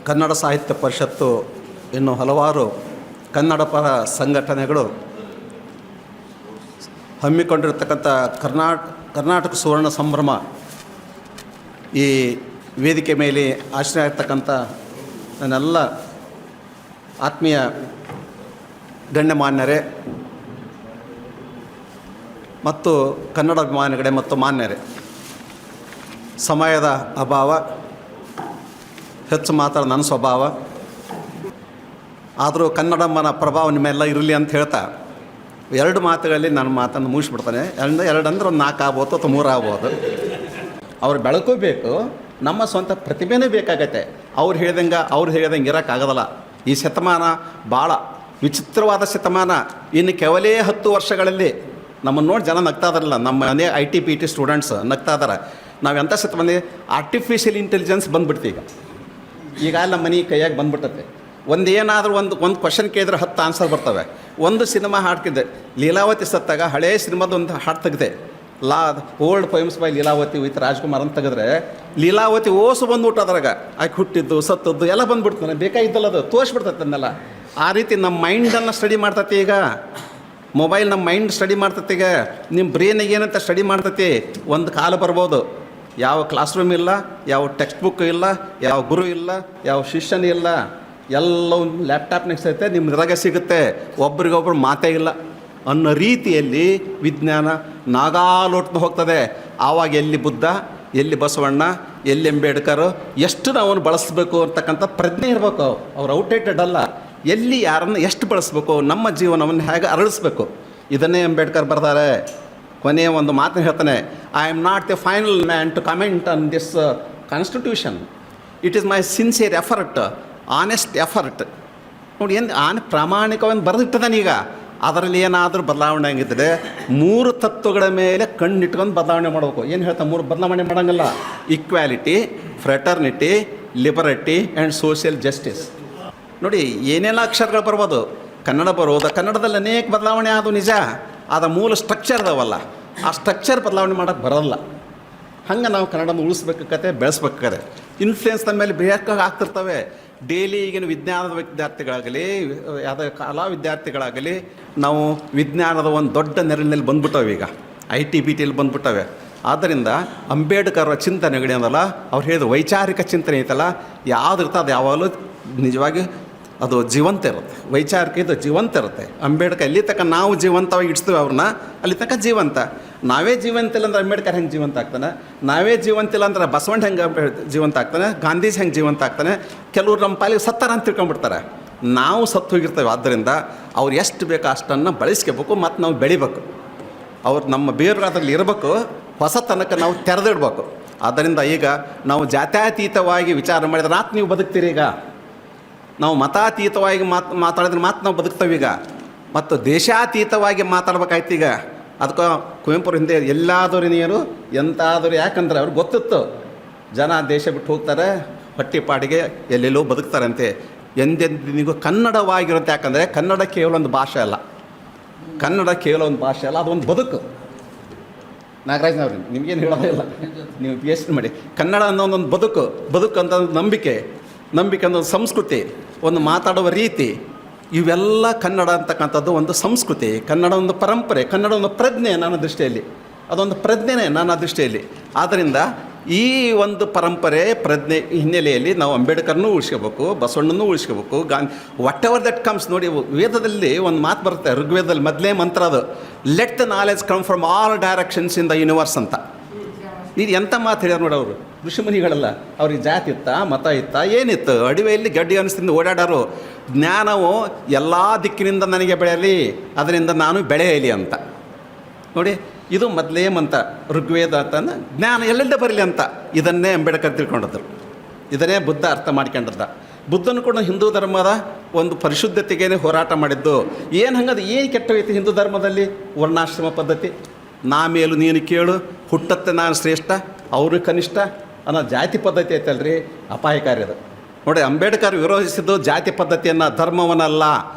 ಕನ್ನಡ ಸಾಹಿತ್ಯ ಪರಿಷತ್ತು ಇನ್ನು ಹಲವಾರು ಕನ್ನಡ ಪರ ಸಂಘಟನೆಗಳು ಹಮ್ಮಿಕೊಂಡಿರ್ತಕ್ಕಂಥ ಕರ್ನಾಟಕ ಸುವರ್ಣ ಸಂಭ್ರಮ ಈ ವೇದಿಕೆ ಮೇಲೆ ಆಶ್ರಯ ಇರ್ತಕ್ಕಂಥ ನನ್ನೆಲ್ಲ ಆತ್ಮೀಯ ಗಣ್ಯಮಾನ್ಯರೇ ಮತ್ತು ಕನ್ನಡ ಅಭಿಮಾನಿಗಳೇ ಮತ್ತು ಮಾನ್ಯರೇ, ಸಮಯದ ಅಭಾವ, ಹೆಚ್ಚು ಮಾತಾಡೋ ನನ್ನ ಸ್ವಭಾವ, ಆದರೂ ಕನ್ನಡಮ್ಮನ ಪ್ರಭಾವ ನಿಮ್ಮೆಲ್ಲ ಇರಲಿ ಅಂತ ಹೇಳ್ತಾ ಎರಡು ಮಾತುಗಳಲ್ಲಿ ನನ್ನ ಮಾತನ್ನು ಮುಗಿಸ್ಬಿಡ್ತಾನೆ. ಎರಡು ಅಂದ್ರೆ ಒಂದು 4 ಆಗ್ಬೋದು ಅಥವಾ 3 ಆಗ್ಬೋದು. ಅವ್ರು ಬೆಳಕು ಬೇಕು, ನಮ್ಮ ಸ್ವಂತ ಪ್ರತಿಭೆನೇ ಬೇಕಾಗತ್ತೆ. ಅವ್ರು ಹೇಳ್ದಂಗೆ ಇರೋಕ್ಕಾಗೋದಲ್ಲ. ಈ ಶತಮಾನ ಭಾಳ ವಿಚಿತ್ರವಾದ ಶತಮಾನ. ಇನ್ನು ಕೇವಲ 10 ವರ್ಷಗಳಲ್ಲಿ ನಮ್ಮನ್ನು ನೋಡಿ ಜನ ನಗ್ತಾ ಇದಾರಲ್ಲ, ನಮ್ಮ ಮನೆ IT ಸ್ಟೂಡೆಂಟ್ಸ್ ನಗ್ತಾ ಇದ್ದಾರೆ. ನಾವು ಎಂಥ ಶತಮಾನ, ಆರ್ಟಿಫಿಷಿಯಲ್ ಇಂಟೆಲಿಜೆನ್ಸ್ ಬಂದುಬಿಡ್ತೀವಿ. ಈಗ ನಮ್ಮ ಮನೆ ಕೈಯಾಗಿ ಬಂದುಬಿಟ್ಟತೆ. ಏನಾದರೂ ಒಂದು ಕ್ವಶನ್ ಕೇಳಿದ್ರೆ 10 ಆನ್ಸರ್ ಬರ್ತವೆ. ಒಂದು ಸಿನಿಮಾ ಹಾಡ್ತಿದ್ದೆ, ಲೀಲಾವತಿ ಸತ್ತಾಗ ಹಳೇ ಸಿನಿಮಾದ ಒಂದು ಹಾಡು ತೆಗೆದೆ, old poems by Leelavathi with Rajkumar ಅಂತ ತೆಗೆದ್ರೆ ಲೀಲಾವತಿ ಓಸು ಬಂದ್ಬಿಟ್ಟು ಅದ್ರಾಗ ಆಕೆ ಹುಟ್ಟಿದ್ದು ಸತ್ತದ್ದು ಎಲ್ಲ ಬಂದ್ಬಿಡ್ತಾನೆ. ಬೇಕಾಗಿದ್ದಲ್ಲ, ಅದು ತೋರಿಸ್ಬಿಡ್ತೈತೆ ಅದನ್ನೆಲ್ಲ. ಆ ರೀತಿ ನಮ್ಮ ಮೈಂಡನ್ನು ಸ್ಟಡಿ ಮಾಡ್ತೈತಿ. ಈಗ ಮೊಬೈಲ್ ನಮ್ಮ ಮೈಂಡ್ ಸ್ಟಡಿ ಮಾಡ್ತೈತಿ. ಈಗ ನಿಮ್ಮ ಬ್ರೈನಿಗೆ ಏನಂತ ಸ್ಟಡಿ ಮಾಡ್ತೈತಿ. ಒಂದು ಕಾಲ ಬರ್ಬೋದು, ಯಾವ ಕ್ಲಾಸ್ ರೂಮ್ ಇಲ್ಲ, ಯಾವ ಟೆಕ್ಸ್ಟ್ ಬುಕ್ ಇಲ್ಲ, ಯಾವ ಗುರು ಇಲ್ಲ, ಯಾವ ಶಿಷ್ಯನ ಇಲ್ಲ, ಎಲ್ಲವೂ ಲ್ಯಾಪ್ಟಾಪ್ನಾಗ ಸಿಗುತ್ತೆ, ನಿಮ್ದ್ರಾಗ ಸಿಗುತ್ತೆ. ಒಬ್ರಿಗೊಬ್ರು ಮಾತೇ ಇಲ್ಲ ಅನ್ನೋ ರೀತಿಯಲ್ಲಿ ವಿಜ್ಞಾನ ನಾಗಾಲೋಟ್ದು ಹೋಗ್ತದೆ. ಆವಾಗ ಎಲ್ಲಿ ಬುದ್ಧ, ಎಲ್ಲಿ ಬಸವಣ್ಣ, ಎಲ್ಲಿ ಅಂಬೇಡ್ಕರ್, ಎಷ್ಟು ನಾವು ಬಳಸಬೇಕು ಅಂತಕ್ಕಂಥ ಪ್ರಜ್ಞೆ ಇರಬೇಕು. ಅವ್ರು ಔಟ್ಡೇಟೆಡ್ ಅಲ್ಲ. ಎಲ್ಲಿ ಯಾರನ್ನು ಎಷ್ಟು ಬಳಸಬೇಕು, ನಮ್ಮ ಜೀವನವನ್ನು ಹೇಗೆ ಅರಳಿಸ್ಬೇಕು, ಇದನ್ನೇ ಅಂಬೇಡ್ಕರ್ ಬರ್ತಾರೆ. ಕೊನೆಯ ಒಂದು ಮಾತನ್ನು ಹೇಳ್ತಾನೆ, I am not the final man to comment on this constitution. It is my sincere effort, honest effort. ನೋಡಿ, ಪ್ರಾಮಾಣಿಕವಾಗಿ ಬರೆದಿಟ್ಟದಾನೆ. ಈಗ ಅದರಲ್ಲಿ ಏನಾದರೂ ಬದಲಾವಣೆ ಆಗಿದ್ದರೆ 3 ತತ್ವಗಳ ಮೇಲೆ ಕಣ್ಣಿಟ್ಕೊಂಡು ಬದಲಾವಣೆ ಮಾಡಬೇಕು. ಏನು ಹೇಳ್ತಾ 3 ಬದಲಾವಣೆ ಮಾಡೋಂಗಿಲ್ಲ. Equality, fraternity, liberty and social justice. ನೋಡಿ, ಏನೆಲ್ಲ ಅಕ್ಷರಗಳು ಬರ್ಬೋದು, ಕನ್ನಡ ಬರೋದು. ಕನ್ನಡದಲ್ಲಿ ಅನೇಕ ಬದಲಾವಣೆ ಆದವು ನಿಜ. ಆದ ಮೂಲ ಸ್ಟ್ರಕ್ಚರ್ ಇದಾವಲ್ಲ, ಆ ಸ್ಟ್ರಕ್ಚರ್ ಬದಲಾವಣೆ ಮಾಡೋಕ್ಕೆ ಬರೋಲ್ಲ. ಹಂಗೆ ನಾವು ಕನ್ನಡನ ಉಳಿಸ್ಬೇಕಾಗತ್ತೆ, ಬೆಳೆಸ್ಬೇಕಾರೆ. ಇನ್ಫ್ಲುಯೆನ್ಸ್ ನಮ್ಮ ಮೇಲೆ ಬೇಕಾಗಿ ಆಗ್ತಿರ್ತವೆ. ಡೈಲಿ ಈಗಿನ ವಿಜ್ಞಾನದ ವಿದ್ಯಾರ್ಥಿಗಳಾಗಲಿ, ಯಾವುದೇ ಕಲಾ ವಿದ್ಯಾರ್ಥಿಗಳಾಗಲಿ, ನಾವು ವಿಜ್ಞಾನದ ಒಂದು ದೊಡ್ಡ ನೆರಳಿನಲ್ಲಿ ಬಂದ್ಬಿಟ್ಟವೆ. ಈಗ IT ಬಂದ್ಬಿಟ್ಟವೆ. ಆದ್ದರಿಂದ ಅಂಬೇಡ್ಕರ್ ಚಿಂತನೆಗಳೇನಲ್ಲ, ಅವ್ರು ಹೇಳಿದ ವೈಚಾರಿಕ ಚಿಂತನೆ ಐತಲ್ಲ, ಯಾವುದಿರ್ತದೆ ಅದು ಯಾವಾಗಲೂ ನಿಜವಾಗಿ ಅದು ಜೀವಂತ ಇರುತ್ತೆ. ವೈಚಾರಿಕ ಇದು ಜೀವಂತ ಇರುತ್ತೆ. ಅಂಬೇಡ್ಕರ್ ಎಲ್ಲಿ ತನಕ ನಾವು ಜೀವಂತವಾಗಿ ಇಡ್ಸ್ತೀವಿ ಅವ್ರನ್ನ, ಅಲ್ಲಿ ತನಕ ಜೀವಂತ. ನಾವೇ ಜೀವಂತ ಇಲ್ಲ ಅಂದ್ರೆ ಅಂಬೇಡ್ಕರ್ ಹೆಂಗೆ ಜೀವಂತ ಆಗ್ತಾನೆ? ನಾವೇ ಜೀವಂತ ಇಲ್ಲ ಅಂದ್ರೆ ಬಸವಣ್ಣ ಹೆಂಗೆ ಜೀವಂತ ಆಗ್ತಾನೆ? ಗಾಂಧೀಜಿ ಹೆಂಗೆ ಜೀವಂತ ಆಗ್ತಾನೆ? ಕೆಲವ್ರು ನಮ್ಮ ಪಾಲಿಗೆ ಸತ್ತಾರ ಅಂತ ತಿಳ್ಕೊಂಡ್ಬಿಡ್ತಾರೆ. ನಾವು ಸತ್ತು ಹೋಗಿರ್ತೇವೆ. ಆದ್ದರಿಂದ ಅವ್ರು ಎಷ್ಟು ಬೇಕೋ ಅಷ್ಟನ್ನು ಬಳಸ್ಕೋಬೇಕು ಮತ್ತು ನಾವು ಬೆಳಿಬೇಕು. ಅವ್ರು ನಮ್ಮ ಬೇರುಗಳಲ್ಲಿ ಇರಬೇಕು, ಹೊಸತನಕ್ಕೆ ನಾವು ತೆರೆದಿಡ್ಬೇಕು. ಆದ್ದರಿಂದ ಈಗ ನಾವು ಜಾತ್ಯತೀತವಾಗಿ ವಿಚಾರ ಮಾಡಿದ್ರೆ ಮಾತ್ರ ನೀವು ಬದುಕ್ತೀರಿ. ಈಗ ನಾವು ಮತಾತೀತವಾಗಿ ಮಾತಾಡಿದ್ರೆ ಮಾತ್ರ ನಾವು ಬದುಕ್ತೇವೀಗ. ಮತ್ತು ದೇಶಾತೀತವಾಗಿ ಮಾತಾಡ್ಬೇಕಾಯ್ತು. ಈಗ ಅದಕ್ಕೆ ಕುವೆಂಪುರ ಹಿಂದೆ ಎಲ್ಲಾದರೂ ನೀರು ಎಂತಾದರೂ, ಯಾಕಂದ್ರೆ ಅವ್ರಿಗೆ ಗೊತ್ತಿತ್ತು ಜನ ದೇಶ ಬಿಟ್ಟು ಹೋಗ್ತಾರೆ, ಹೊಟ್ಟಿಪಾಡಿಗೆ ಎಲ್ಲೆಲ್ಲೋ ಬದುಕ್ತಾರಂತೆ. ಎಂದೆಂದಿಗೂ ಕನ್ನಡವಾಗಿರುತ್ತೆ. ಯಾಕಂದರೆ ಕನ್ನಡ ಕೇವಲ ಒಂದು ಭಾಷೆ ಅಲ್ಲ, ಕನ್ನಡ ಕೇವಲ ಒಂದು ಭಾಷೆ ಅಲ್ಲ, ಅದೊಂದು ಬದುಕು. ನಾಗರಾಜ್ನವ್ರಿ, ನಿಮಗೇನು ಹೇಳೋದೇ ಇಲ್ಲ, ನೀವು PhD ಮಾಡಿ. ಕನ್ನಡ ಅನ್ನೋದೊಂದು ಬದುಕು ಅಂತ ನಂಬಿಕೆ ಅನ್ನೋದು ಸಂಸ್ಕೃತಿ, ಒಂದು ಮಾತಾಡುವ ರೀತಿ, ಇವೆಲ್ಲ ಕನ್ನಡ ಅಂತಕ್ಕಂಥದ್ದು ಒಂದು ಸಂಸ್ಕೃತಿ. ಕನ್ನಡ ಒಂದು ಪರಂಪರೆ, ಕನ್ನಡ ಒಂದು ಪ್ರಜ್ಞೆ. ನನ್ನ ದೃಷ್ಟಿಯಲ್ಲಿ ಅದೊಂದು ಪ್ರಜ್ಞೆನೇ ನನ್ನ ದೃಷ್ಟಿಯಲ್ಲಿ. ಆದ್ದರಿಂದ ಈ ಒಂದು ಪರಂಪರೆ ಪ್ರಜ್ಞೆ ಹಿನ್ನೆಲೆಯಲ್ಲಿ ನಾವು ಅಂಬೇಡ್ಕರ್ನೂ ಉಳಿಸ್ಕೋಬೇಕು, ಬಸವಣ್ಣನೂ ಉಳಿಸ್ಕೋಬೇಕು, ವಾಟ್ ಎವರ್ ದಟ್ ಕಮ್ಸ್. ನೋಡಿ, ವೇದದಲ್ಲಿ ಒಂದು ಮಾತು ಬರುತ್ತೆ, ಋಗ್ವೇದದಲ್ಲಿ ಮೊದಲೇ ಮಂತ್ರ ಅದು, let the knowledge come from all directions in the universe ಅಂತ. ಇದು ಎಂಥ ಮಾತು ಹೇಳ್ಯಾರ ನೋಡಿ ಅವರು, ಋಷಿಮುನಿಗಳಲ್ಲ. ಅವ್ರಿಗೆ ಜಾತಿ ಇತ್ತ, ಮತ ಇತ್ತ, ಏನಿತ್ತು? ಅಡಿವೆಯಲ್ಲಿ ಗಡ್ಡಿ ಅನಿಸ್ತಿಂದ ಓಡಾಡೋರು. ಜ್ಞಾನವು ಎಲ್ಲ ದಿಕ್ಕಿನಿಂದ ನನಗೆ ಬೆಳೆಯಲಿ, ಅದರಿಂದ ನಾನು ಬೆಳೆಯಲಿ ಅಂತ. ನೋಡಿ, ಇದು ಮೊದಲೇ ಮಂತ್ರ ಋಗ್ವೇದ ಅಂತಂದು ಜ್ಞಾನ ಎಲ್ಲಿಂದ ಬರಲಿ ಅಂತ. ಇದನ್ನೇ ಅಂಬೇಡ್ಕರ್ ತಿಳ್ಕೊಂಡದ್ದು, ಇದನ್ನೇ ಬುದ್ಧ ಅರ್ಥ ಮಾಡ್ಕೊಂಡದ್ದ. ಬುದ್ಧನು ಕೂಡ ಹಿಂದೂ ಧರ್ಮದ ಒಂದು ಪರಿಶುದ್ಧತೆಗೇ ಹೋರಾಟ ಮಾಡಿದ್ದು. ಏನು ಹಂಗದು, ಏನು ಕೆಟ್ಟೋಯ್ತು ಹಿಂದೂ ಧರ್ಮದಲ್ಲಿ? ವರ್ಣಾಶ್ರಮ ಪದ್ಧತಿ, ನಾ ಮೇಲು ನೀನು ಕೇಳು, ಹುಟ್ಟತ್ತೆ ನಾನು ಶ್ರೇಷ್ಠ, ಅವರು ಕನಿಷ್ಠ ಅನ್ನೋ ಜಾತಿ ಪದ್ಧತಿ ಐತಲ್ರಿ, ಅಪಾಯಕಾರಿ ಅದು. ನೋಡಿ, ಅಂಬೇಡ್ಕರ್ ವಿರೋಧಿಸಿದ್ದು ಜಾತಿ ಪದ್ಧತಿಯನ್ನು, ಧರ್ಮವನ್ನಲ್ಲ.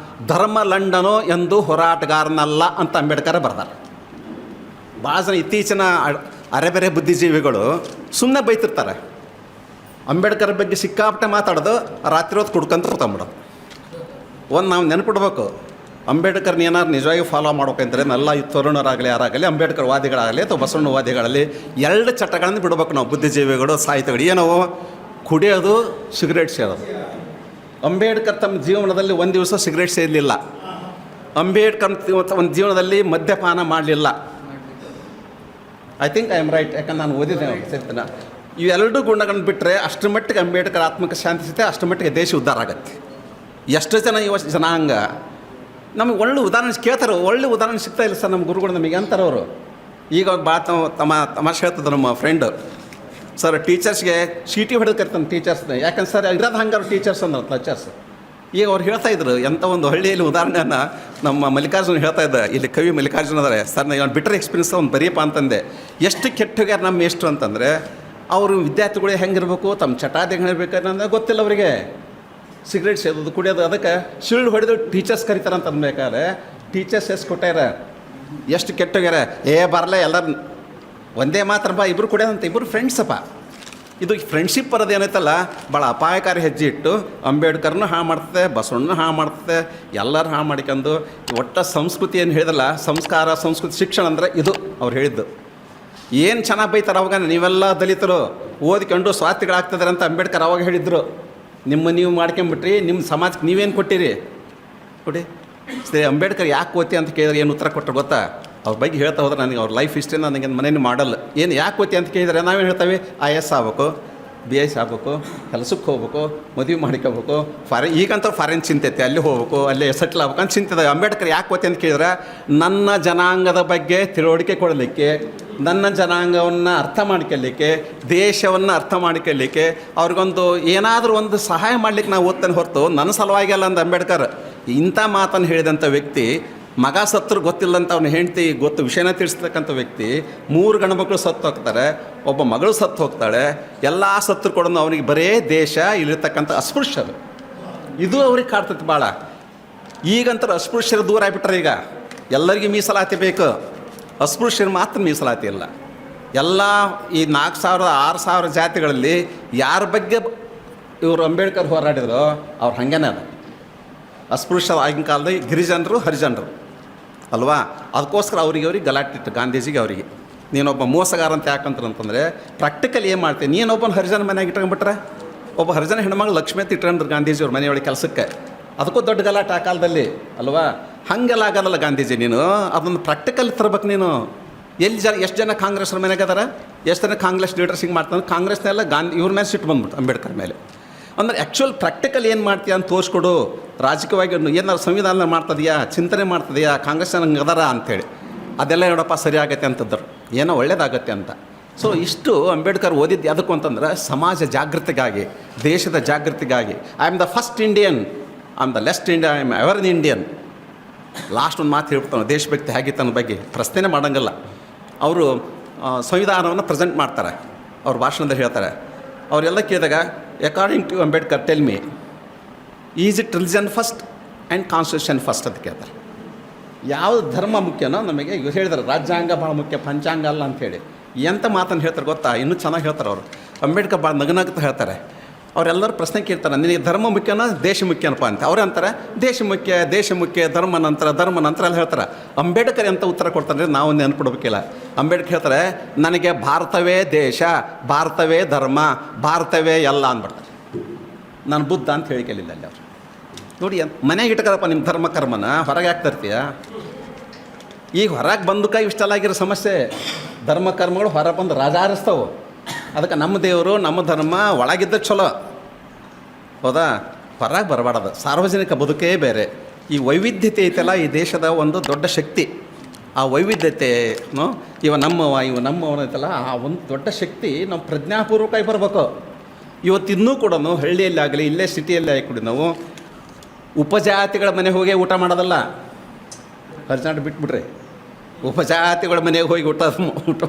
ಧರ್ಮ ಲಂಡನೋ ಎಂದು ಹೋರಾಟಗಾರನಲ್ಲ ಅಂತ ಅಂಬೇಡ್ಕರ್ ಬರ್ತಾರೆ. ಭಾಳ ಜನ ಇತ್ತೀಚಿನ ಅರೆಬೆರೆ ಬುದ್ಧಿಜೀವಿಗಳು ಸುಮ್ಮನೆ ಬೈತಿರ್ತಾರೆ. ಅಂಬೇಡ್ಕರ್ ಬಗ್ಗೆ ಸಿಕ್ಕಾಪಟ್ಟೆ ಮಾತಾಡೋದು, ರಾತ್ರಿ ಹೊತ್ತು ಕುಡ್ಕಂತ ಕೂತ್ಕೊಂಬಿಡೋದು. ಒಂದು ನಾವು ನೆನ್ಪಿಡ್ಬೇಕು, ಅಂಬೇಡ್ಕರ್ನ ಏನಾರು ನಿಜವಾಗಿ ಫಾಲೋ ಮಾಡ್ಬೇಕಂದ್ರೆ ಎಲ್ಲ ಈ ತರುಣರಾಗಲಿ ಯಾರಾಗಲಿ, ಅಂಬೇಡ್ಕರ್ ವಾದಿಗಳಾಗಲಿ ಅಥವಾ ಬಸವಣ್ಣವಾದಿಗಳಲ್ಲಿ 2 ಚಟಗಳನ್ನು ಬಿಡ್ಬೇಕು ನಾವು, ಬುದ್ಧಿಜೀವಿಗಳು ಸಾಹಿತ್ಯಗಳು. ಏನೋ ಕುಡಿಯೋದು, ಸಿಗರೇಟ್ ಸೇರೋದು. ಅಂಬೇಡ್ಕರ್ ತಮ್ಮ ಜೀವನದಲ್ಲಿ ಒಂದು ದಿವಸ ಸಿಗರೇಟ್ ಸೇರಲಿಲ್ಲ. ಅಂಬೇಡ್ಕರ್ ಒಂದು ಜೀವನದಲ್ಲಿ ಮದ್ಯಪಾನ ಮಾಡಲಿಲ್ಲ. I think I am right, ಯಾಕಂದ್ರೆ ನಾನು ಓದಿದ್ದೆ ಸೇರ್ತೀನಿ. ಇವೆರಡು ಗುಣಗಳನ್ನು ಬಿಟ್ಟರೆ ಅಷ್ಟರ ಮಟ್ಟಿಗೆ ಅಂಬೇಡ್ಕರ್ ಆತ್ಮಕ್ಕೆ ಶಾಂತಿ ಸಿಗುತ್ತೆ, ಅಷ್ಟರ ಮಟ್ಟಿಗೆ ದೇಶ ಉದ್ಧಾರ ಆಗುತ್ತೆ. ಎಷ್ಟು ಜನ ಜನಾಂಗ ನಮಗೆ ಒಳ್ಳೆ ಉದಾಹರಣೆ ಕೇಳ್ತಾರೆ, ಒಳ್ಳೆ ಉದಾಹರಣೆ ಸಿಗ್ತಾ ಇಲ್ಲ ಸರ್ ನಮ್ಮ ಗುರುಗಳು ನಮಗೆ ಅಂತಾರೆ ಅವರು. ಈಗ ಭಾಳ ತಮಾಷೆ ಹೇಳ್ತದೆ ನಮ್ಮ ಫ್ರೆಂಡು, ಸರ್ ಟೀಚರ್ಸ್ಗೆ ಚೀಟಿ ಹೊಡೆದು ಕರಿತಾನೆ ಟೀಚರ್ಸ್ನ, ಯಾಕಂದ್ರೆ ಸರ್ ಇರೋದು ಹಂಗಾರು ಟೀಚರ್ಸ್ ಅಂದ್ರೆ ಲೆಕ್ಚರ್ಸ್. ಈಗ ಅವ್ರು ಹೇಳ್ತಾಯಿದ್ರು, ಎಂಥ ಒಂದು ಹಳ್ಳಿಯಲ್ಲಿ ಉದಾಹರಣೆಯನ್ನು ನಮ್ಮ ಮಲ್ಲಿಕಾರ್ಜುನ ಹೇಳ್ತಾ ಇದ್ದ, ಇಲ್ಲಿ ಕವಿ ಮಲ್ಲಿಕಾರ್ಜುನ ಅದಾರೆ ಸರ್, ನಾನು ಬಿಟ್ಟರೆ ಎಕ್ಸ್ಪೀರಿಯನ್ಸ್ ಒಂದು ಬರೀಪ್ಪ ಅಂತಂದೆ. ಎಷ್ಟು ಕೆಟ್ಟೋಗ್ಯಾರ ನಮ್ಮ ಎಷ್ಟು ಅಂತಂದರೆ, ಅವರು ವಿದ್ಯಾರ್ಥಿಗಳು ಹೆಂಗಿರ್ಬೇಕು, ತಮ್ಮ ಚಟಾದಿ ಹೆಂಗಿರ್ಬೇಕನ್ನೋದು ಗೊತ್ತಿಲ್ಲ ಅವರಿಗೆ. ಸಿಗರೇಟ್ ಸೇದೋದು, ಕುಡಿಯೋದು, ಅದಕ್ಕೆ ಶಿಳ್ಳು ಹೊಡೆದು ಟೀಚರ್ಸ್ ಕರಿತಾರಂತ ಅಂದ್ಬೇಕಾದ್ರೆ ಟೀಚರ್ಸ್ ಎಷ್ಟು ಕೊಟ್ಟಾರ, ಎಷ್ಟು ಕೆಟ್ಟೋಗ್ಯಾರ. ಬರಲ್ಲ ಎಲ್ಲರೂ ಒಂದೇ ಮಾತ್ರ ಬಾ, ಇಬ್ಬರು ಕುಡಿಯೋದಂತ, ಇಬ್ಬರು ಫ್ರೆಂಡ್ಸಪ್ಪ. ಇದು ಫ್ರೆಂಡ್ಶಿಪ್ ಬರೋದು ಏನೈತಲ್ಲ, ಭಾಳ ಅಪಾಯಕಾರಿ ಹೆಜ್ಜೆ ಇಟ್ಟು ಅಂಬೇಡ್ಕರ್ನೂ ಹಾಳು ಮಾಡ್ತದೆ, ಬಸವಣ್ಣನ ಹಾಳು ಮಾಡ್ತದೆ, ಎಲ್ಲರೂ ಹಾಳು ಮಾಡ್ಕೊಂಡು ಒಟ್ಟ ಸಂಸ್ಕೃತಿ ಏನು ಹೇಳಿದಲ್ಲ, ಸಂಸ್ಕಾರ ಸಂಸ್ಕೃತಿ ಶಿಕ್ಷಣ ಅಂದರೆ ಇದು ಅವ್ರು ಹೇಳಿದ್ದು. ಏನು ಚೆನ್ನಾಗಿ ಬೈತಾರೆ ಅವಾಗ, ನೀವೆಲ್ಲ ದಲಿತರು ಓದಿಕೊಂಡು ಸ್ವಾರ್ಥಿಗಳಾಗ್ತದಾರೆ ಅಂತ ಅಂಬೇಡ್ಕರ್ ಅವಾಗ ಹೇಳಿದರು. ನೀವು ಮಾಡ್ಕೊಂಬಿಟ್ರಿ, ನಿಮ್ಮ ಸಮಾಜಕ್ಕೆ ನೀವೇನು ಕೊಟ್ಟಿರಿ ಕೊಡಿ. ಸರಿ, ಅಂಬೇಡ್ಕರ್ ಯಾಕೆ ಓದ್ತಿ ಅಂತ ಕೇಳಿದ್ರೆ ಏನು ಉತ್ತರ ಕೊಟ್ಟರು ಗೊತ್ತಾ? ಅವ್ರ ಬಗ್ಗೆ ಹೇಳ್ತಾ ಹೋದ್ರೆ ನನಗೆ ಅವ್ರ ಲೈಫ್ ಹಿಸ್ಟ್ರಿ ನನಗೆ ಮನೇಲಿ ಮಾಡಲ್ಲ. ಏನು ಯಾಕೆ ಓದ್ತಿ ಅಂತ ಕೇಳಿದರೆ ನಾವೇನು ಹೇಳ್ತೇವೆ, IAS ಆಗಬೇಕು, BS ಆಗಬೇಕು, ಕೆಲಸಕ್ಕೆ ಹೋಗ್ಬೇಕು, ಮದುವೆ ಮಾಡ್ಕೋಬೇಕು, ಈಗಂತ ಫಾರಿನ್ ಚಿಂತೈತೆ, ಅಲ್ಲಿ ಹೋಗ್ಬೇಕು, ಅಲ್ಲಿ ಸೆಟ್ಲ್ ಆಗ್ಬೇಕು ಅಂತ ಚಿಂತಿದೆ. ಅಂಬೇಡ್ಕರ್ ಯಾಕೆ ಓದ್ತಿ ಅಂತ ಕೇಳಿದ್ರೆ, ನನ್ನ ಜನಾಂಗದ ಬಗ್ಗೆ ತಿಳುವಳಿಕೆ ಕೊಡಲಿಕ್ಕೆ, ನನ್ನ ಜನಾಂಗವನ್ನು ಅರ್ಥ ಮಾಡ್ಕೊಳ್ಳಿಕ್ಕೆ, ದೇಶವನ್ನು ಅರ್ಥ ಮಾಡ್ಕೊಳ್ಳಿಕ್ಕೆ, ಅವ್ರಿಗೊಂದು ಏನಾದರೂ ಒಂದು ಸಹಾಯ ಮಾಡಲಿಕ್ಕೆ ನಾವು ಓದ್ತಾನೆ ಹೊರತು ನನ್ನ ಸಲುವಾಗಿ ಅಲ್ಲ ಅಂದ ಅಂಬೇಡ್ಕರ್. ಇಂಥ ಮಾತನ್ನು ಹೇಳಿದಂಥ ವ್ಯಕ್ತಿ, ಮಗ ಸತ್ತರು ಗೊತ್ತಿಲ್ಲಂತ ಅವನ ಹೆಂಡತಿ ಗೊತ್ತು ವಿಷಯನ ತಿಳಿಸ್ತಕ್ಕಂಥ ವ್ಯಕ್ತಿ, 3 ಗಂಡು ಮಕ್ಕಳು ಸತ್ತು ಹೋಗ್ತಾರೆ, ಒಬ್ಬ ಮಗಳು ಸತ್ತು ಹೋಗ್ತಾಳೆ, ಎಲ್ಲ ಸತ್ತರು ಕೊಡೋದು ಅವನಿಗೆ ಬರೇ ದೇಶ, ಇಲ್ಲಿರ್ತಕ್ಕಂಥ ಅಸ್ಪೃಶ್ಯರು, ಇದು ಅವ್ರಿಗೆ ಕಾಡ್ತೈತೆ ಭಾಳ. ಈಗಂತೂ ಅಸ್ಪೃಶ್ಯರು ದೂರ ಆಗಿಬಿಟ್ರೆ, ಈಗ ಎಲ್ಲರಿಗೂ ಮೀಸಲಾತಿ ಬೇಕು, ಅಸ್ಪೃಶ್ಯರು ಮಾತ್ರ ಮೀಸಲಾತಿ ಇಲ್ಲ. ಎಲ್ಲ ಈ 4,000 6,000 ಜಾತಿಗಳಲ್ಲಿ ಯಾರ ಬಗ್ಗೆ ಇವರು ಅಂಬೇಡ್ಕರ್ ಹೋರಾಡಿದ್ರು ಅವ್ರು ಹಾಗೇನೆ ಅದ. ಅಸ್ಪೃಶ್ಯ ಆಗಿನ ಕಾಲದಲ್ಲಿ ಗಿರಿಜನರು ಹರಿಜನರು ಅಲ್ವಾ, ಅದಕ್ಕೋಸ್ಕರ ಅವ್ರಿಗೆ ಗಲಾಟೆ ಇತ್ತು ಗಾಂಧೀಜಿಗೆ. ಅವರಿಗೆ ನೀನೊಬ್ಬ ಮೋಸಗಾರ ಅಂತ ಯಾಕಂತಂದರೆ, ಪ್ರಾಕ್ಟಿಕಲ್ ಏನು ಮಾಡ್ತೀನಿ, ನೀನೊಬ್ಬನ ಹರಿಜನ ಮನೆಯಾಗಿ ಇಟ್ಕೊಂಡ್ಬಿಟ್ರೆ, ಒಬ್ಬ ಹರಿಜನ ಹೆಣ್ಮಗಳು ಲಕ್ಷ್ಮೀ ಅಂತ ಇಟ್ಕೊಂಡ್ರು ಗಾಂಧೀಜಿಯವ್ರ ಮನೆಯೊಳಗೆ ಕೆಲಸಕ್ಕೆ, ಅದಕ್ಕೂ ದೊಡ್ಡ ಗಲಾಟೆ ಆ ಕಾಲದಲ್ಲಿ ಅಲ್ವಾ. ಹಾಗೆಲ್ಲ ಆಗೋದಲ್ಲ ಗಾಂಧೀಜಿ, ನೀನು ಅದನ್ನು ಪ್ರಾಕ್ಟಿಕಲ್ ತರಬೇಕು ನೀನು. ಎಷ್ಟು ಜನ ಕಾಂಗ್ರೆಸ್ರ ಮನೆಗೆ ಅದಾರ, ಎಷ್ಟು ಜನ ಕಾಂಗ್ರೆಸ್ ಲೀಡರ್ಸ್ ಹಿಂಗೆ ಮಾಡ್ತಾರೆ, ಕಾಂಗ್ರೆಸ್ನೆಲ್ಲ ಇವ್ರ ಮೇಲೆ ಸಿಟ್ಟು ಬಂದ್ಬಿಟ್ಟು ಅಂಬೇಡ್ಕರ್ ಮೇಲೆ. ಅಂದರೆ ಆ್ಯಕ್ಚುಲ್ ಪ್ರಾಕ್ಟಿಕಲ್ ಏನು ಮಾಡ್ತೀಯ ಅಂತ ತೋರಿಸ್ಕೊಡು. ರಾಜಕೀಯವಾಗಿ ಏನಾದ್ರು ಸಂವಿಧಾನ ಮಾಡ್ತದೆಯಾ, ಚಿಂತನೆ ಮಾಡ್ತದೆಯಾ, ಕಾಂಗ್ರೆಸ್ ಹಂಗೆ ಅದಾರ ಅಂಥೇಳಿ, ಅದೆಲ್ಲ ನೋಡಪ್ಪ ಸರಿ ಆಗತ್ತೆ ಅಂತಂದರು, ಏನೋ ಒಳ್ಳೇದಾಗತ್ತೆ ಅಂತ. ಸೊ ಇಷ್ಟು ಅಂಬೇಡ್ಕರ್ ಓದಿದ್ದು ಯಾವುದಕ್ಕೂ ಅಂತಂದ್ರೆ, ಸಮಾಜ ಜಾಗೃತಿಗಾಗಿ, ದೇಶದ ಜಾಗೃತಿಗಾಗಿ. I am the first Indian, I am the lest Indian, I am ever the Indian. Last ಒಂದು ಮಾತು ಹೇಳ್ಬಿಡ್ತಾನೆ, ದೇಶಭಕ್ತಿ ಹೇಗಿತ್ತು ಅನ್ನೋ ಬಗ್ಗೆ ಪ್ರಶ್ನೆ ಮಾಡೋಂಗಿಲ್ಲ. ಅವರು ಸಂವಿಧಾನವನ್ನು ಪ್ರೆಸೆಂಟ್ ಮಾಡ್ತಾರೆ, ಅವ್ರ ಭಾಷಣದಲ್ಲಿ ಹೇಳ್ತಾರೆ. ಅವರೆಲ್ಲ ಕೇಳಿದಾಗ, according to Ambedkar tell me, is it religion first and constitution first ಅಂತ ಕೇಳ್ತಾರೆ. ಯಾವ ಧರ್ಮ ಮುಖ್ಯನೋ ನಮಗೆ ಇವ್ರು ಹೇಳಿದಾರೆ, ರಾಜ್ಯಾಂಗ ಭಾಳ ಮುಖ್ಯ, ಪಂಚಾಂಗ ಅಲ್ಲ ಅಂಥೇಳಿ. ಎಂಥ ಮಾತನ್ನು ಹೇಳ್ತಾರೆ ಗೊತ್ತಾ, ಇನ್ನೂ ಚೆನ್ನಾಗಿ ಹೇಳ್ತಾರೆ ಅವರು. ಅಂಬೇಡ್ಕರ್ ಭಾಳ ನಗನಗ್ತಾ ಹೇಳ್ತಾರೆ. ಅವರೆಲ್ಲರೂ ಪ್ರಶ್ನೆ ಕೇಳ್ತಾರೆ, ನಿನಗೆ ಧರ್ಮ ಮುಖ್ಯನೋ ದೇಶ ಮುಖ್ಯನಪ್ಪ ಅಂತ. ಅವ್ರು ಅಂತಾರೆ ದೇಶ ಮುಖ್ಯ, ದೇಶ ಮುಖ್ಯ, ಧರ್ಮ ನಂತರ ಎಲ್ಲ ಹೇಳ್ತಾರೆ. ಅಂಬೇಡ್ಕರ್ ಎಂಥ ಉತ್ತರ ಕೊಡ್ತಾರೆ ನಾವು ನೆನ್ಪಿಡ್ಬೇಕಿಲ್ಲ. ಅಂಬೇಡ್ಕರ್ ಹೇಳ್ತಾರೆ, ನನಗೆ ಭಾರತವೇ ದೇಶ, ಭಾರತವೇ ಧರ್ಮ, ಭಾರತವೇ ಎಲ್ಲ ಅಂದ್ಬಿಡ್ತಾರೆ. ನಾನು ಬುದ್ಧ ಅಂತ ಹೇಳಿಕೆಲಿಲ್ಲ ಅಲ್ಲಿ ಅವರು. ನೋಡಿ, ಮನೆಗೆ ಇಟ್ಕೊಳಪ್ಪ ನಿಮ್ಮ ಧರ್ಮ ಕರ್ಮನ, ಹೊರಗೆ ಹಾಕ್ತಿರ್ತೀಯ. ಈಗ ಹೊರಗೆ ಬಂದು ಇಷ್ಟೆಲ್ಲ ಆಗಿರೋ ಸಮಸ್ಯೆ. ಧರ್ಮ ಕರ್ಮಗಳು ಹೊರ ಬಂದು ರಾಜಾರಿಸ್ತಾವೆ. ಅದಕ್ಕೆ ನಮ್ಮ ದೇವರು, ನಮ್ಮ ಧರ್ಮ ಒಳಗಿದ್ದ ಚಲೋ, ಹೌದಾ, ಹೊರಗೆ ಬರಬಾರ್ದು. ಸಾರ್ವಜನಿಕ ಬದುಕೇ ಬೇರೆ. ಈ ವೈವಿಧ್ಯತೆ ಐತಲ್ಲ ಈ ದೇಶದ ಒಂದು ದೊಡ್ಡ ಶಕ್ತಿ. ಆ ವೈವಿಧ್ಯತೆನೋ ಇವ ನಮ್ಮವ ಐತಲ್ಲ, ಆ ಒಂದು ದೊಡ್ಡ ಶಕ್ತಿ ನಾವು ಪ್ರಜ್ಞಾಪೂರ್ವಕವಾಗಿ ಬರಬೇಕು. ಇವತ್ತಿನ್ನೂ ಕೂಡ ಹಳ್ಳಿಯಲ್ಲಿ ಆಗಲಿ, ಇಲ್ಲೇ ಸಿಟಿಯಲ್ಲೇ ಆಗಿ ಕೂಡ ನಾವು ಉಪಜಾತಿಗಳ ಮನೆಗೆ ಹೋಗಿ ಊಟ ಮಾಡೋದಲ್ಲ. ಕರ್ನಾಟಕ ಬಿಟ್ಬಿಟ್ರಿ, ಉಪಜಾತಿಗಳ ಮನೆಗೆ ಹೋಗಿ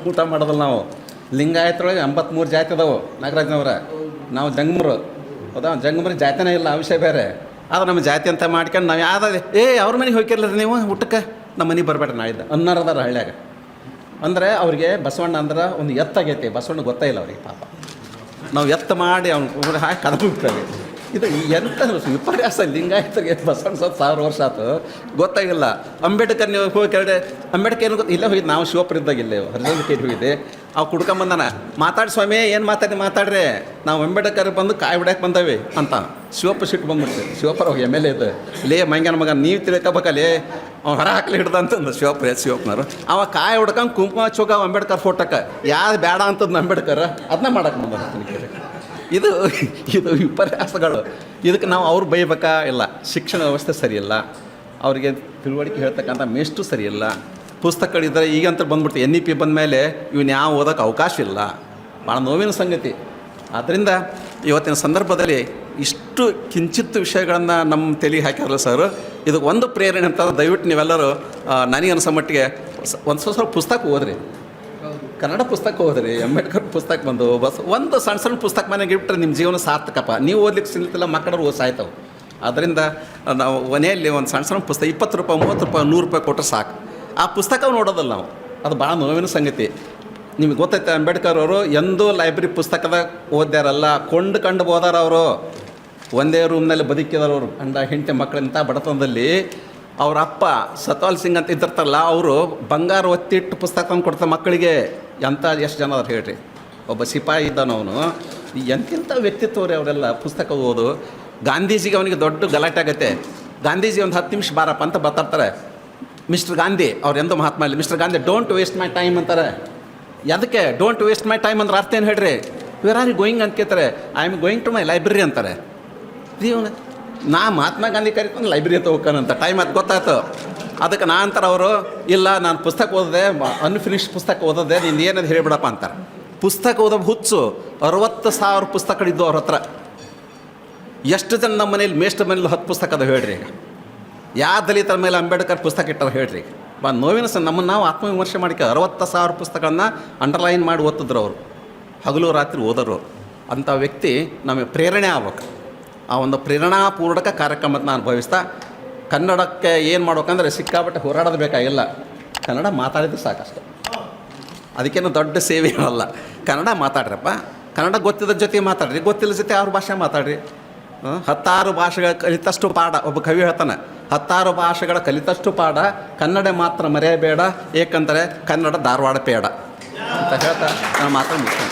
ಊಟ ಮಾಡೋದಲ್ಲ ನಾವು. ಲಿಂಗಾಯತರೊಳಗೆ 83 ಜಾತಿ ಅದಾವೆ ನಾಗರಾಜ್ನವ್ರ. ನಾವು ಜಂಗಮರು, ಹೌದಾ, ಜಂಗಮರು ಜಾತಿನೇ ಇಲ್ಲ, ಆ ವಿಷಯ ಬೇರೆ. ಆದ್ರೆ ನಮ್ಮ ಜಾತಿ ಅಂತ ಮಾಡ್ಕೊಂಡು ನಾವು ಯಾವ್ದು ಅವ್ರ ಮನೆಗೆ ಹೋಗಿರ್ಲಿರಿ ನೀವು ಊಟಕ್ಕೆ, ನಮ್ಮ ಮನೆಗೆ ಬರಬೇಡ್ರಿ ನಾಳಿದ್ದ ಅನ್ನೋರದಾರ ಹಳ್ಳ್ಯಾಗ. ಅಂದರೆ ಅವ್ರಿಗೆ ಬಸವಣ್ಣ ಅಂದ್ರೆ ಒಂದು ಎತ್ತಾಗೈತಿ, ಬಸವಣ್ಣ ಗೊತ್ತೇ ಇಲ್ಲ ಅವ್ರಿಗೆ ಪಾಪ. ನಾವು ಎತ್ತ ಮಾಡಿ ಅವ್ನು ಹಾಕಿ ಕದಬಿಡ್ತೇವೆ. ಇದು ಎಂಥ ವಿಪರ್ಯಾಸ. ಲಿಂಗಾಯತರಿಗೆ ಬಸವಣ್ಣ 1000 ವರ್ಷ ಆಯ್ತು ಗೊತ್ತಾಗಿಲ್ಲ. ಅಂಬೇಡ್ಕರ್ ನೀವು ಹೋಗಿ ಕೆರಡೆ ಅಂಬೇಡ್ಕರ್ ಏನು ಗೊತ್ತ, ಇಲ್ಲೇ ಹೋಗಿದ್ದು ನಾವು ಶಿವಪುರದಾಗ ಇಲ್ಲೇ ಹರಿಜನ ಕೇಳಿ ಹೋಗಿದ್ದೆ. ಅವು ಕುಡ್ಕೊಂಬಂದಾನ, ಮಾತಾಡಿ ಸ್ವಾಮಿ ಏನು ಮಾತಾಡ್ರಿ, ನಾವು ಅಂಬೇಡ್ಕರ್ ಬಂದು ಕಾಯಿ ಬಿಡಕ್ಕೆ ಬಂದವಿ ಅಂತ. ಶಿವಪ್ಪ ಸಿಟ್ಟು ಬಂದ್ಬಿಡ್ತೀವಿ. ಶಿವಪ್ಪರ ಹೋಗಿ ಎಮ್ ಎಲ್ ಎ ಇದು ಲೇ ಮಂಗ್ಯನ ಮಗ ನೀವು ತಿಳ್ಕೊಬೇಕಲ್ಲಿ ಅವ್ನು ಹೊರ ಹಾಕ್ಲಿ ಹಿಡ್ದಂತಂದು ಶಿವಪ್ಪನವರು. ಅವ ಕಾಯಿ ಹುಡ್ಕೊಂಡು ಕುಂಕುಮ ಚೋಗ ಅಂಬೇಡ್ಕರ್ ಫೋಟೋಕ್ಕೆ ಯಾರು ಬೇಡ ಅಂತಂದು ಅಂಬೇಡ್ಕರ್ ಅದನ್ನ ಮಾಡಕ್ಕೆ ಬಂದ. ಇದು ವಿಪರ್ಯಾಸಗಳು. ಇದಕ್ಕೆ ನಾವು ಅವ್ರು ಬೈಬೇಕಾ ಇಲ್ಲ. ಶಿಕ್ಷಣ ವ್ಯವಸ್ಥೆ ಸರಿಯಿಲ್ಲ, ಅವರಿಗೆ ತಿಳುವಳಿಕೆ ಹೇಳ್ತಕ್ಕಂಥ ಮೇಷ್ಟು ಸರಿಯಿಲ್ಲ. ಪುಸ್ತಕಗಳಿದ್ದರೆ ಈಗಂತ ಬಂದ್ಬಿಡ್ತು NEP ಬಂದ ಮೇಲೆ ಇವನು ಯಾವ ಓದೋಕ್ಕೆ ಅವಕಾಶ ಇಲ್ಲ. ಭಾಳ ನೋವಿನ ಸಂಗತಿ. ಆದ್ದರಿಂದ ಇವತ್ತಿನ ಸಂದರ್ಭದಲ್ಲಿ ಇಷ್ಟು ಕಿಂಚಿತ್ತು ವಿಷಯಗಳನ್ನು ನಮ್ಮ ತಲೆಗೆ ಹಾಕಿರಲ್ಲ ಸರ್. ಇದಕ್ಕೆ ಒಂದು ಪ್ರೇರಣೆ ಅಂತ ದಯವಿಟ್ಟು ನೀವೆಲ್ಲರೂ ನನಗೆ ಅನಿಸೋ ಮಟ್ಟಿಗೆ ಸ್ವಲ್ಪ ಪುಸ್ತಕ ಓದ್ರಿ, ಕನ್ನಡ ಪುಸ್ತಕ ಓದ್ರಿ. ಅಂಬೇಡ್ಕರ್ ಪುಸ್ತಕ ಬಂದು ಒಂದು ಸಣ್ಣ ಪುಸ್ತಕ ಮನೆಗೆ ಇಟ್ಟರೆ ನಿಮ್ಮ ಜೀವನ ಸಾರ್ಥಕಪ್ಪ. ನೀವು ಓದ್ಲಿಕ್ಕೆ ಸಿಗ್ತಿಲ್ಲ, ಮಕ್ಕಳು ಓದ್ಸಾಯ್ತವೆ. ಅದರಿಂದ ನಾವು ಮನೆಯಲ್ಲಿ ಒಂದು ಸಣ್ಣ ಪುಸ್ತಕ 20 ರೂಪಾಯಿ 30 ರೂಪಾಯಿ 100 ರೂಪಾಯಿ ಕೊಟ್ಟರೆ ಸಾಕು. ಆ ಪುಸ್ತಕ ನೋಡೋದಲ್ಲ ನಾವು. ಅದು ಭಾಳ ನೋವಿನ ಸಂಗತಿ. ನಿಮಗೆ ಗೊತ್ತೈತೆ, ಅಂಬೇಡ್ಕರ್ ಅವರು ಎಂದೂ ಲೈಬ್ರರಿ ಪುಸ್ತಕದಾಗ ಓದ್ಯಾರಲ್ಲ, ಕೊಂಡು ಓದಾರ ಅವರು. ಒಂದೇ ರೂಮ್ನಲ್ಲಿ ಬದುಕಿದವರು ಗಂಡ ಹೆಂಡತಿ ಮಕ್ಕಳಂತ ಬಡತನದಲ್ಲಿ. ಅವ್ರ ಅಪ್ಪ ಸತ್ವಾಲ್ ಸಿಂಗ್ ಅಂತ ಇದ್ದಿರ್ತಾರಲ್ಲ, ಅವರು ಬಂಗಾರ ಒತ್ತಿಟ್ಟು ಪುಸ್ತಕ ತಂದು ಕೊಡ್ತಾರೆ ಮಕ್ಕಳಿಗೆ. ಎಷ್ಟು ಜನ ಅವ್ರು ಹೇಳ್ರಿ. ಒಬ್ಬ ಸಿಪಾಯಿ ಇದ್ದಾನವನು. ಎಂತೆಂಥ ವ್ಯಕ್ತಿತ್ವ ರೀ ಅವರೆಲ್ಲ. ಪುಸ್ತಕ ಓದು. ಗಾಂಧೀಜಿಗೆ ಅವನಿಗೆ ದೊಡ್ಡ ಗಲಾಟೆ ಆಗುತ್ತೆ. ಗಾಂಧೀಜಿ ಒಂದು 10 ನಿಮಿಷ ಬಾರಪ್ಪ ಅಂತ ಬರ್ತಾರೆ. ಮಿಸ್ಟರ್ ಗಾಂಧಿ ಅವ್ರು ಎಂದೋ ಮಹಾತ್ಮ ಇಲ್ಲಿ, mister Gandhi don't waste my time ಅಂತಾರೆ. ಅದಕ್ಕೆ ಡೋಂಟ್ ವೇಸ್ಟ್ ಮೈ ಟೈಮ್ ಅಂದ್ರೆ ಅರ್ಥ ಏನು ಹೇಳ್ರಿ? ವೇರ್ ಆರ್ ಯು ಗೋಯಿಂಗ್ ಅಂತ ಕೇಳ್ತಾರೆ. I am going to my library ಅಂತಾರೆ. ನಾ ಮಹಾತ್ಮ ಗಾಂಧಿ ಕರಿತಾನೆ ಲೈಬ್ರರಿ ಅಂತ ಹೋಗ್ತಾನಂತ ಟೈಮ್ ಅದು ಗೊತ್ತಾಯ್ತು. ಅದಕ್ಕೆ ನಾ ಅಂತಾರೆ ಅವರು, ಇಲ್ಲ ನಾನು ಪುಸ್ತಕ ಓದಿದೆ, ಅನ್ಫಿನಿಶ್ಡ್ ಪುಸ್ತಕ ಓದಿದೆ, ನೀನು ಏನದು ಹೇಳಿಬಿಡಪ್ಪ ಅಂತಾರೆ. ಪುಸ್ತಕ ಓದೋ ಹುಚ್ಚು 60,000 ಪುಸ್ತಕಗಳಿದ್ದು ಅವ್ರ ಹತ್ರ. ಎಷ್ಟು ಜನ ನಮ್ಮ ಮನೇಲಿ ಮೇಷ್ಟ್ರ ಮನೇಲಿ 10 ಪುಸ್ತಕ ಅದ ಹೇಳ್ರಿ. ಯಾವ ದಲಿತರ ಮೇಲೆ ಅಂಬೇಡ್ಕರ್ ಪುಸ್ತಕ ಇಟ್ಟಾರ ಹೇಳ್ರಿ. ನೋವಿನ ನಮ್ಮನ್ನು ನಾವು ಆತ್ಮವಿಮರ್ಶೆ ಮಾಡಿಕ 60,000 ಪುಸ್ತಕಗಳನ್ನ ಅಂಡರ್ಲೈನ್ ಮಾಡಿ ಓದ್ತಿದ್ರು ಅವರು. ಹಗಲು ರಾತ್ರಿ ಓದೋರು. ಅಂಥ ವ್ಯಕ್ತಿ ನಮಗೆ ಪ್ರೇರಣೆ ಆಗ್ಬೇಕು. ಆ ಒಂದು ಪ್ರೇರಣಾಪೂರ್ಣಕ ಕಾರ್ಯಕ್ರಮದ ನಾನು ಭಾವಿಸ್ತಾ, ಕನ್ನಡಕ್ಕೆ ಏನು ಮಾಡ್ಬೇಕಂದ್ರೆ ಸಿಕ್ಕಾಪಟ್ಟೆ ಹೋರಾಡೋದು ಬೇಕಾಗಿಲ್ಲ. ಕನ್ನಡ ಮಾತಾಡಿದ್ರೆ ಸಾಕಷ್ಟು. ಅದಕ್ಕೇನು ದೊಡ್ಡ ಸೇವೆ ಅಲ್ಲ. ಕನ್ನಡ ಮಾತಾಡ್ರಪ್ಪ. ಕನ್ನಡ ಗೊತ್ತಿದ್ದ ಜೊತೆ ಮಾತಾಡ್ರಿ, ಗೊತ್ತಿಲ್ಲ ಜೊತೆ ಅವ್ರ ಭಾಷೆ ಮಾತಾಡ್ರಿ. 10 ಭಾಷೆಗಳ ಕಲಿತಷ್ಟು ಪಾಠ. ಒಬ್ಬ ಕವಿ ಹೇಳ್ತಾನೆ, 10 ಭಾಷೆಗಳ ಕಲಿತಷ್ಟು ಪಾಠ, ಕನ್ನಡ ಮಾತ್ರ ಮರೆಯಬೇಡ, ಏಕೆಂದರೆ ಕನ್ನಡ ಧಾರವಾಡ ಪೇಡ ಅಂತ ಹೇಳ್ತಾ ನಾನು ಮಾತಾಡ್ತೀನಿ.